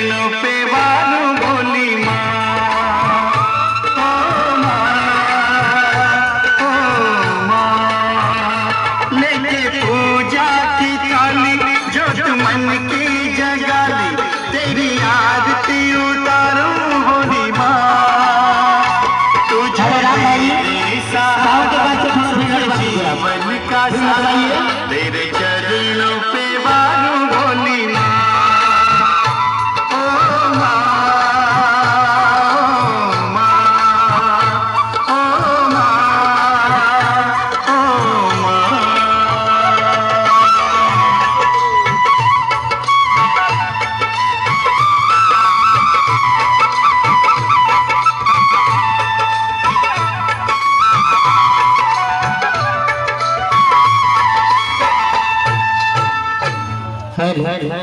चरणों पे वालू बोली माँ, ओ माँ, ओ माँ। लेके पूजा की थाली जोत मन की जगाली, तेरी आरती उतारूं होली माँ। तुझे जीवन का साया, तेरे चरणों पे वालू भोली माँ, ओ माँ, ओ माँ, ओ माँ। है